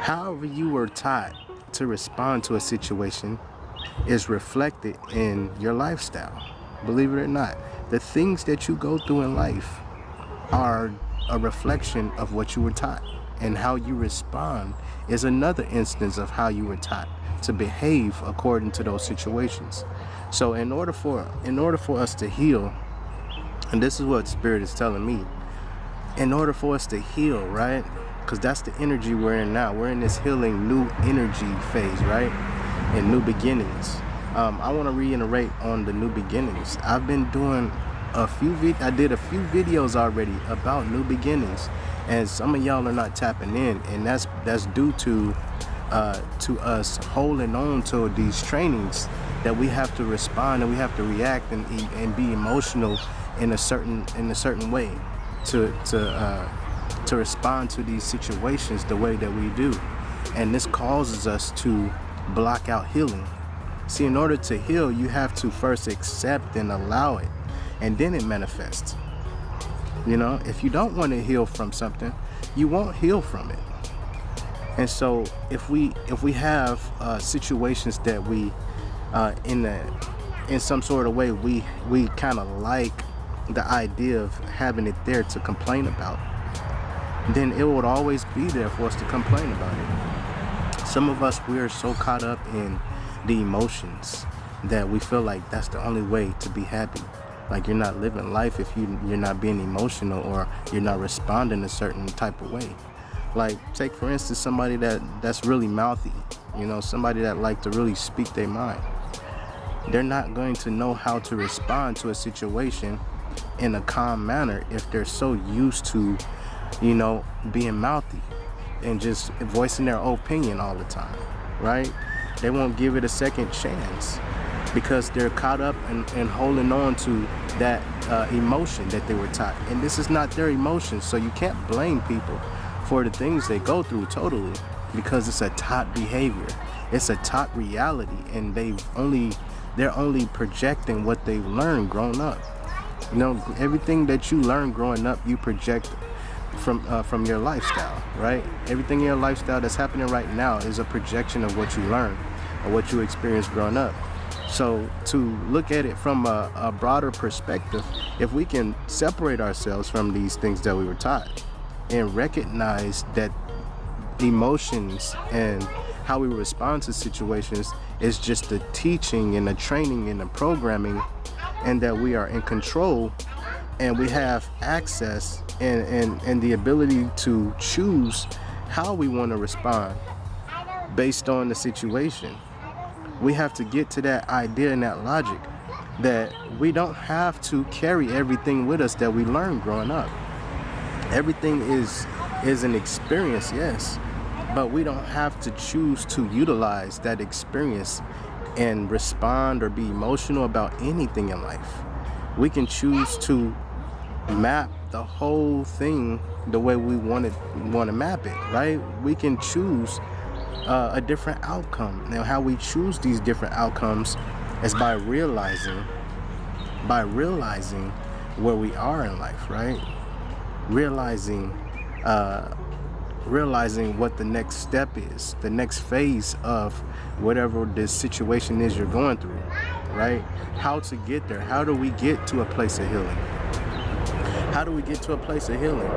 However you were taught to respond to a situation is reflected in your lifestyle. Believe it or not, the things that you go through in life are a reflection of what you were taught, and how you respond is another instance of how you were taught to behave according to those situations. So in order for us to heal, and this is what Spirit is telling me, in order for us to heal, right? Because that's the energy we're in now. We're in this healing new energy phase, right? And new beginnings. I want to reiterate on the new beginnings. I've been doing I did a few videos already about new beginnings, and some of y'all are not tapping in, and that's due to us holding on to these trainings that we have to respond and we have to react and be emotional in a certain way to respond to these situations the way that we do. And this causes us to block out healing. See, in order to heal, you have to first accept and allow it, and then it manifests. You know, if you don't want to heal from something, you won't heal from it. And so if we have situations that we in some sort of way we kind of like the idea of having it there to complain about, then it would always be there for us to complain about it. Some of us, we are so caught up in the emotions that we feel like that's the only way to be happy. Like, you're not living life if you're not being emotional, or you're not responding a certain type of way. Like, take for instance somebody that's really mouthy, you know, somebody that like to really speak their mind. They're not going to know how to respond to a situation in a calm manner if they're so used to, you know, being mouthy and just voicing their opinion all the time, right? They won't give it a second chance because they're caught up and holding on to that emotion that they were taught. And this is not their emotion, so you can't blame people for the things they go through totally, because it's a taught behavior. It's a taught reality, and they're only projecting what they've learned growing up. You know, everything that you learn growing up, you project from your lifestyle, right? Everything in your lifestyle that's happening right now is a projection of what you learned or what you experienced growing up. So to look at it from a broader perspective, if we can separate ourselves from these things that we were taught and recognize that emotions and how we respond to situations is just the teaching and the training and the programming, and that we are in control and we have access and the ability to choose how we want to respond based on the situation. We have to get to that idea and that logic that we don't have to carry everything with us that we learned growing up. Everything is an experience, yes, but we don't have to choose to utilize that experience and respond or be emotional about anything in life. We can choose to map the whole thing the way we want to map it, right? We can choose a different outcome. Now, how we choose these different outcomes is by realizing where we are in life, right? Realizing what the next step is, the next phase of whatever this situation is you're going through, right? How to get there. How do we get to a place of healing? How do we get to a place of healing?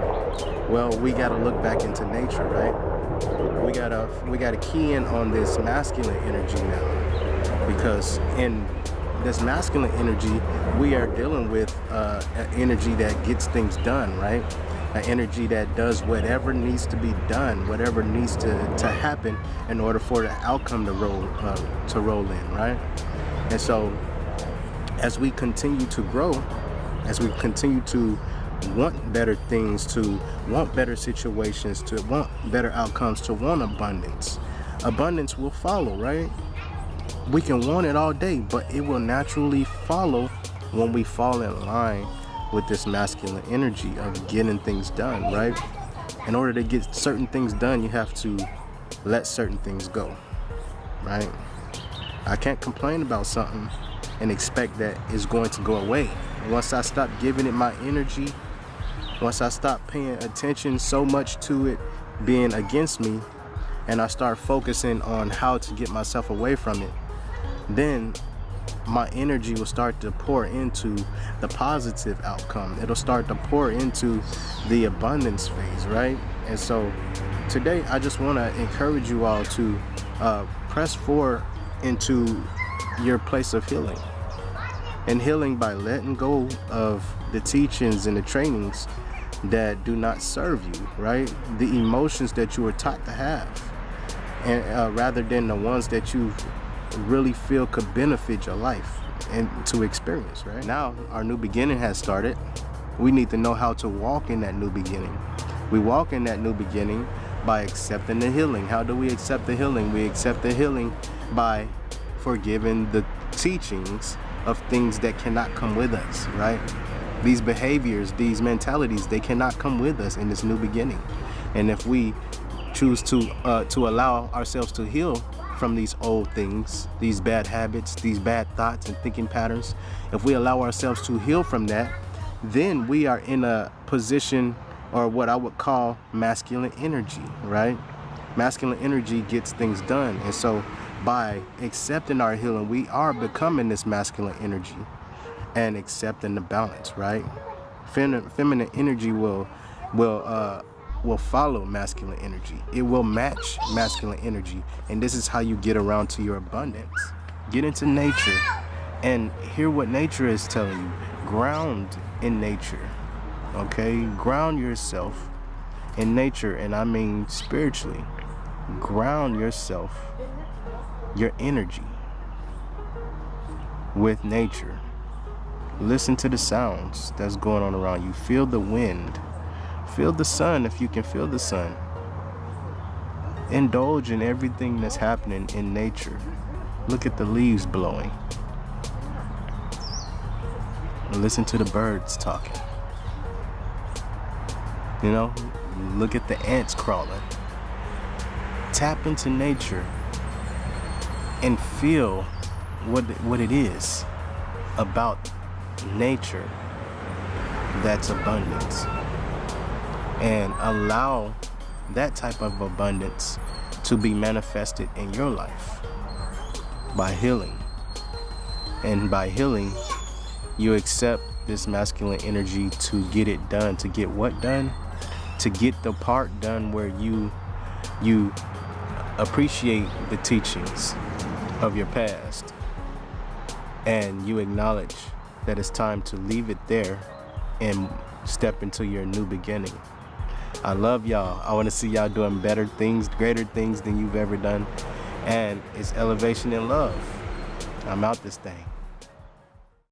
Well, we got to look back into nature, right? We gotta key in on this masculine energy now, because in this masculine energy, we are dealing with an energy that gets things done, right? An energy that does whatever needs to be done, whatever needs to happen in order for the outcome to roll in, right? And so, as we continue to grow, as we continue to want better things, to want better situations, to want better outcomes, to want abundance, abundance will follow, right? We can want it all day, but it will naturally follow when we fall in line with this masculine energy of getting things done, right? In order to get certain things done, you have to let certain things go, right? I can't complain about something and expect that it's going to go away. Once I stop giving it my energy, once I stop paying attention so much to it being against me, and I start focusing on how to get myself away from it, then my energy will start to pour into the positive outcome. It'll start to pour into the abundance phase, right? And so today I just want to encourage you all to press forward into your place of healing. And healing by letting go of the teachings and the trainings that do not serve you, right? The emotions that you were taught to have, and rather than the ones that you really feel could benefit your life and to experience, right? Now our new beginning has started. We need to know how to walk in that new beginning. We walk in that new beginning by accepting the healing. How do we accept the healing? We accept the healing by forgiving the teachings of things that cannot come with us, right? These behaviors, these mentalities, they cannot come with us in this new beginning. And if we choose to allow ourselves to heal from these old things, these bad habits, these bad thoughts and thinking patterns, if we allow ourselves to heal from that, then we are in a position, or what I would call masculine energy, right? Masculine energy gets things done. And so by accepting our healing, we are becoming this masculine energy and accepting the balance, right? Feminine energy will follow masculine energy. It will match masculine energy. And this is how you get around to your abundance. Get into nature and hear what nature is telling you. Ground in nature, okay? Ground yourself in nature, and I mean spiritually. Ground yourself, your energy, with nature. Listen to the sounds that's going on around you. Feel the wind. Feel the sun if you can feel the sun. Indulge in everything that's happening in nature. Look at the leaves blowing. Listen to the birds talking. You know, look at the ants crawling. Tap into nature and feel what it is about nature that's abundance, and allow that type of abundance to be manifested in your life by healing. And by healing, you accept this masculine energy to get it done. To get what done? To get the part done where you appreciate the teachings of your past, and you acknowledge that it's time to leave it there and step into your new beginning. I love y'all. I want to see y'all doing better things, greater things than you've ever done. And it's elevation in love. I'm out this thing.